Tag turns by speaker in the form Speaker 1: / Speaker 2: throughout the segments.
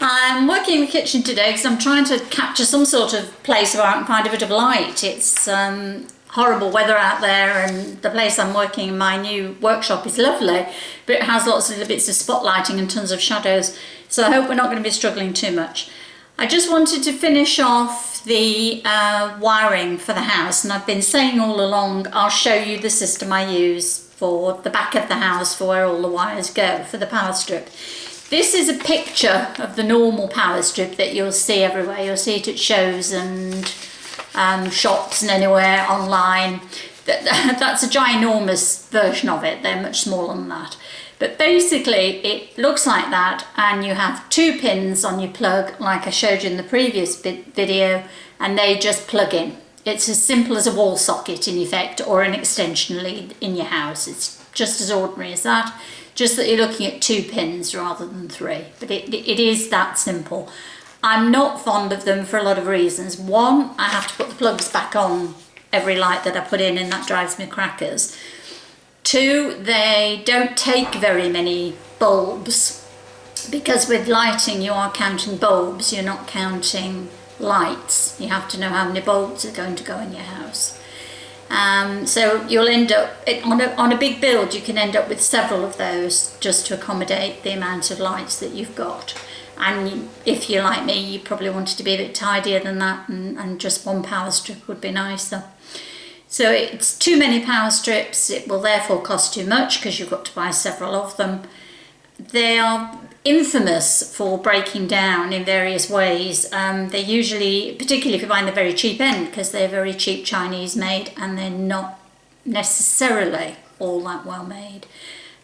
Speaker 1: I'm working in the kitchen today because I'm trying to capture some sort of place where I can find a bit of light. It's horrible weather out there, and the place I'm working in, my new workshop, is lovely, but it has lots of little bits of spotlighting and tons of shadows, so I hope we're not going to be struggling too much. I just wanted to finish off the wiring for the house, and I've been saying all along I'll show you the system I use for the back of the house for where all the wires go for the power strip. This is a picture of the normal power strip that you'll see everywhere. You'll see it at shows and shops and anywhere online. That's a ginormous version of it. They're much smaller than that. But basically it looks like that, and you have 2 pins on your plug like I showed you in the previous video, and they just plug in. It's as simple as a wall socket in effect, or an extension lead in your house. It's just as ordinary as that, just that you're looking at 2 pins rather than 3. But it is that simple. I'm not fond of them for a lot of reasons. One, I have to put the plugs back on every light that I put in, and that drives me crackers. 2, they don't take very many bulbs, because with lighting you are counting bulbs, you're not counting lights. You have to know how many bulbs are going to go in your house. So you'll end up, on a big build, you can end up with several of those just to accommodate the amount of lights that you've got. And if you're like me, you probably want it to be a bit tidier than that, and just 1 power strip would be nicer. So it's too many power strips. It will therefore cost too much because you've got to buy several of them. They are infamous for breaking down in various ways. They usually, particularly if you're buying the very cheap end, because they're very cheap Chinese made, and they're not necessarily all that well made.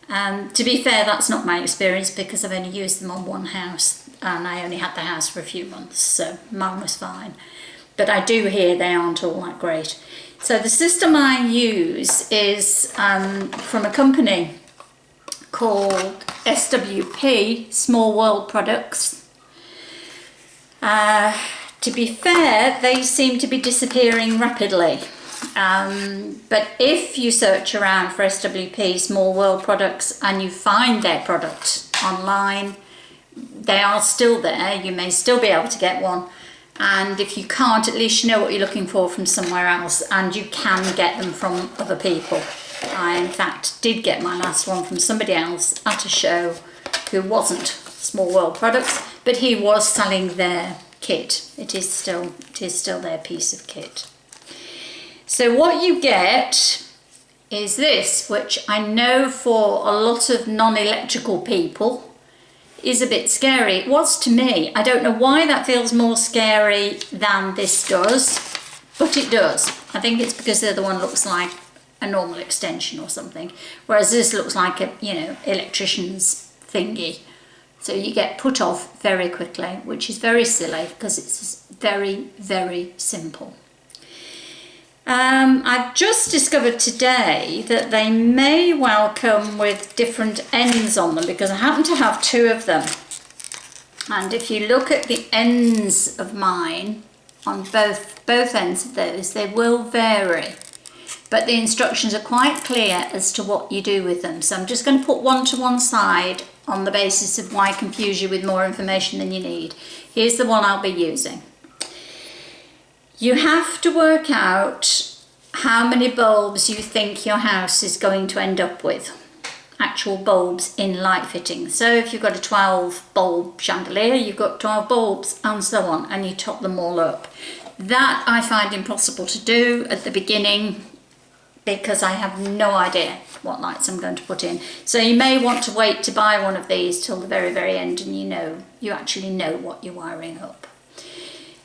Speaker 1: To be fair, that's not my experience, because I've only used them on 1 house, and I only had the house for a few months, so mine was fine. But I do hear they aren't all that great. So the system I use is from a company called SWP, Small World Products. To be fair, they seem to be disappearing rapidly. But if you search around for SWP, Small World Products, and you find their product online, they are still there. You may still be able to get one. And if you can't, at least you know what you're looking for from somewhere else, and you can get them from other people. I, in fact, did get my last one from somebody else at a show who wasn't Small World Products, but he was selling their kit. It is still their piece of kit. So what you get is this, which I know for a lot of non-electrical people is a bit scary. It was to me. I don't know why that feels more scary than this does, but it does. I think it's because the other one looks like a normal extension or something, whereas this looks like a, electrician's thingy. So you get put off very quickly, which is very silly because it's very, very simple. I've just discovered today that they may well come with different ends on them, because I happen to have 2 of them. And if you look at the ends of mine, on both ends of those, they will vary. But the instructions are quite clear as to what you do with them. So I'm just going to put one to one side on the basis of why confuse you with more information than you need. Here's the one I'll be using. You have to work out how many bulbs you think your house is going to end up with. Actual bulbs in light fitting. So if you've got a 12 bulb chandelier, you've got 12 bulbs and so on, and you top them all up. That I find impossible to do at the beginning, because I have no idea what lights I'm going to put in. So you may want to wait to buy one of these till the very, very end, and you actually know what you're wiring up.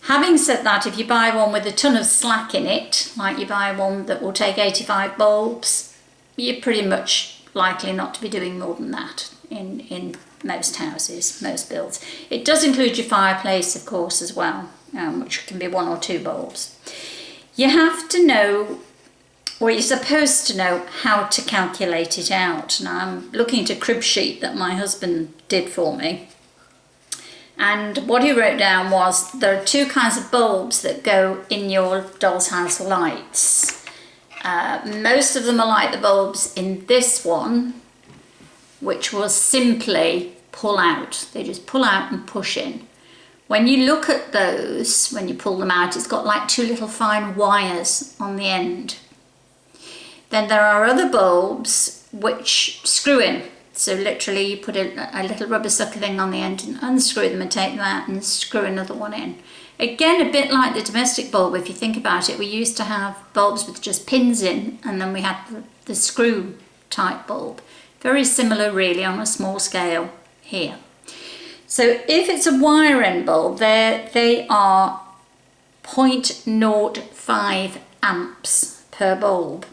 Speaker 1: Having said that, if you buy one with a ton of slack in it, like you buy one that will take 85 bulbs, you're pretty much likely not to be doing more than that in most houses, most builds. It does include your fireplace, of course, as well, which can be 1 or 2 bulbs. You have to know, or you're supposed to know, how to calculate it out. Now I'm looking at a crib sheet that my husband did for me. And what he wrote down was there are 2 kinds of bulbs that go in your doll's house lights. Most of them are like the bulbs in this one, which was simply pull out. They just pull out and push in. When you look at those, when you pull them out, it's got like two little fine wires on the end. Then there are other bulbs which screw in. So literally you put a little rubber sucker thing on the end and unscrew them and take them out and screw another one in. Again, a bit like the domestic bulb, if you think about it, we used to have bulbs with just pins in, and then we had the screw type bulb. Very similar really on a small scale here. So if it's a wire end bulb, they are 0.05 amps per bulb.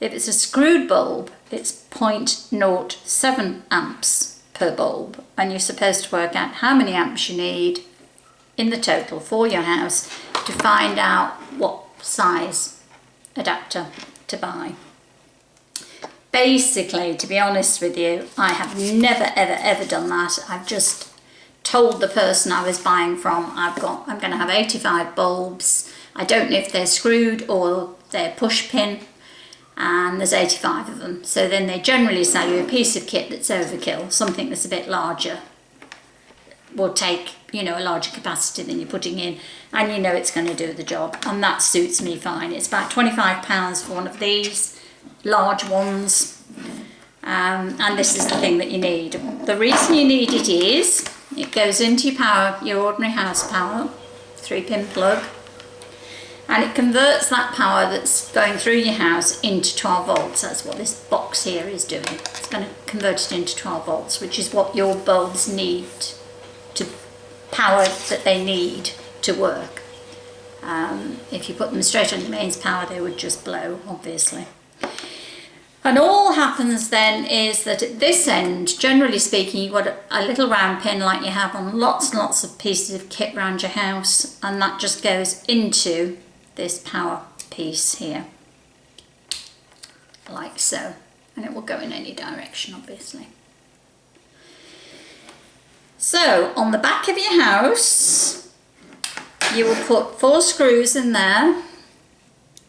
Speaker 1: If it's a screwed bulb, it's 0.07 amps per bulb, and you're supposed to work out how many amps you need in the total for your house to find out what size adapter to buy. Basically, to be honest with you, I have never ever done that. I've just told the person I was buying from, I'm going to have 85 bulbs. I don't know if they're screwed or they're push pin, and there's 85 of them. So then they generally sell you a piece of kit that's overkill, something that's a bit larger, will take, you know, a larger capacity than you're putting in, and you know it's going to do the job, and that suits me fine. It's about £25 for one of these large ones, and this is the thing that you need. The reason you need it is it goes into your power, your ordinary house power, 3-pin plug, and it converts that power that's going through your house into 12 volts. That's what this box here is doing. It's going to convert it into 12 volts, which is what your bulbs need to power that they need to work. If you put them straight on your mains power, they would just blow, obviously. And all happens then is that at this end, generally speaking, you've got a little round pin like you have on lots and lots of pieces of kit around your house, and that just goes into this power piece here, like so, and it will go in any direction, obviously. So on the back of your house, you will put 4 screws in there,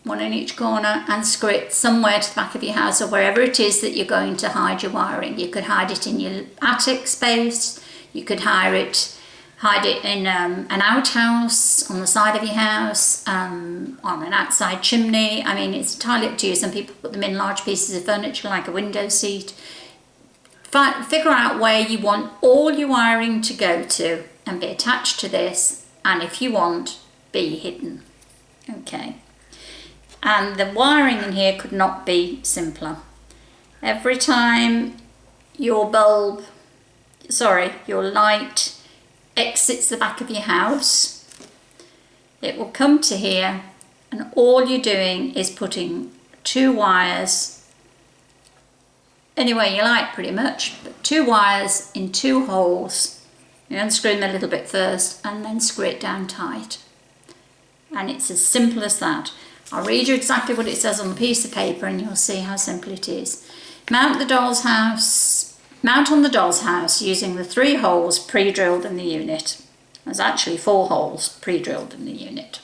Speaker 1: one in each corner, and screw it somewhere to the back of your house, or wherever it is that you're going to hide your wiring. You could hide it in your attic space, you could hide it in an outhouse on the side of your house, on an outside chimney. I mean, it's entirely up to you. Some people put them in large pieces of furniture like a window seat. Figure out where you want all your wiring to go to and be attached to this, and if you want, be hidden. Okay. And the wiring in here could not be simpler. Every time your light exits the back of your house, it will come to here, and all you're doing is putting 2 wires anywhere you like, pretty much, but 2 wires in 2 holes. You unscrew them a little bit first and then screw it down tight, and it's as simple as that. I'll read you exactly what it says on the piece of paper and you'll see how simple it is. Mount on the doll's house using the 3 holes pre-drilled in the unit. There's actually 4 holes pre-drilled in the unit.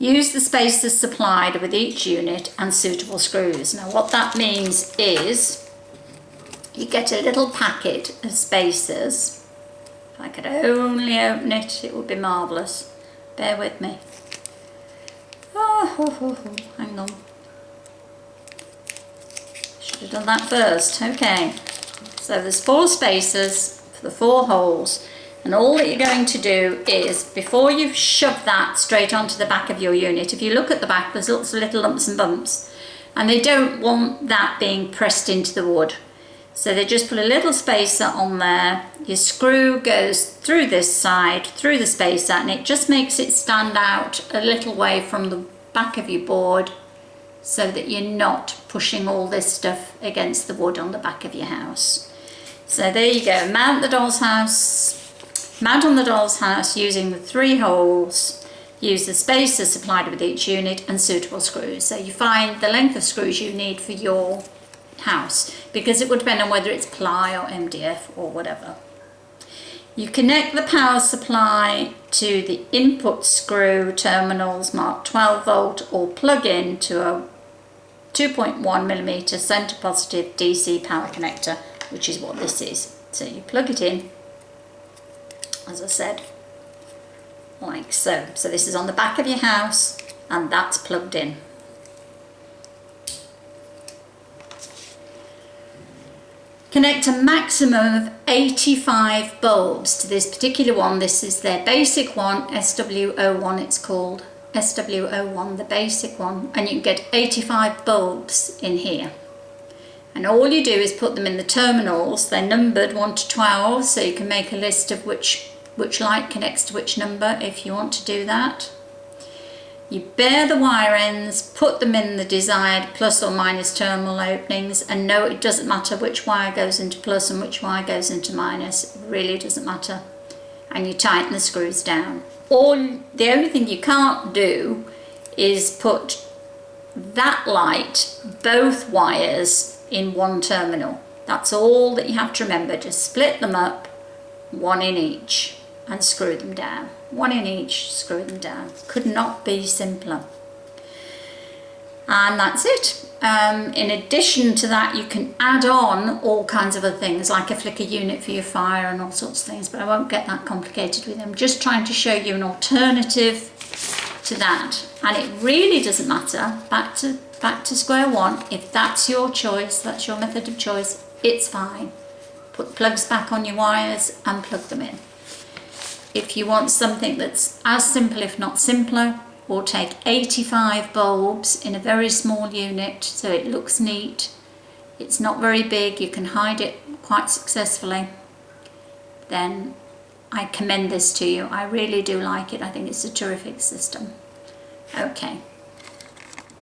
Speaker 1: Use the spacers supplied with each unit and suitable screws. Now what that means is you get a little packet of spacers. If I could only open it, it would be marvellous. Bear with me. Hang on. Should have done that first. Okay. So there's 4 spacers for the 4 holes, and all that you're going to do is, before you shove that straight onto the back of your unit, if you look at the back, there's lots of little lumps and bumps, and they don't want that being pressed into the wood. So they just put a little spacer on there. Your screw goes through this side, through the spacer, and it just makes it stand out a little way from the back of your board, so that you're not pushing all this stuff against the wood on the back of your house. So there you go. Mount on the doll's house using the 3 holes. Use the spacers supplied with each unit and suitable screws. So you find the length of screws you need for your house, because it would depend on whether it's ply or MDF or whatever. You connect the power supply to the input screw terminals marked 12 volt, or plug in to a 2.1mm centre positive DC power connector, which is what this is. So you plug it in, as I said, like so. So this is on the back of your house and that's plugged in. Connect a maximum of 85 bulbs to this particular one. This is their basic one, SW01 it's called. SW01, the basic one. And you can get 85 bulbs in here. And all you do is put them in the terminals. They're numbered 1 to 12, so you can make a list of which light connects to which number if you want to do that. You bare the wire ends, put them in the desired plus or minus terminal openings, and no, it doesn't matter which wire goes into plus and which wire goes into minus. It really doesn't matter. And you tighten the screws down. The only thing you can't do is put that light, both wires, in one terminal. That's all that you have to remember. Just split them up, one in each, and screw them down. One in each, screw them down. Could not be simpler. And that's it. In addition to that, you can add on all kinds of other things, like a flicker unit for your fire and all sorts of things, but I won't get that complicated with them. Just trying to show you an alternative to that. And it really doesn't matter, back to square one, if that's your choice, that's your method of choice, it's fine. Put plugs back on your wires and plug them in. If you want something that's as simple, if not simpler, we'll take 85 bulbs in a very small unit so it looks neat. It's not very big, you can hide it quite successfully. Then I commend this to you. I really do like it. I think it's a terrific system. Okay,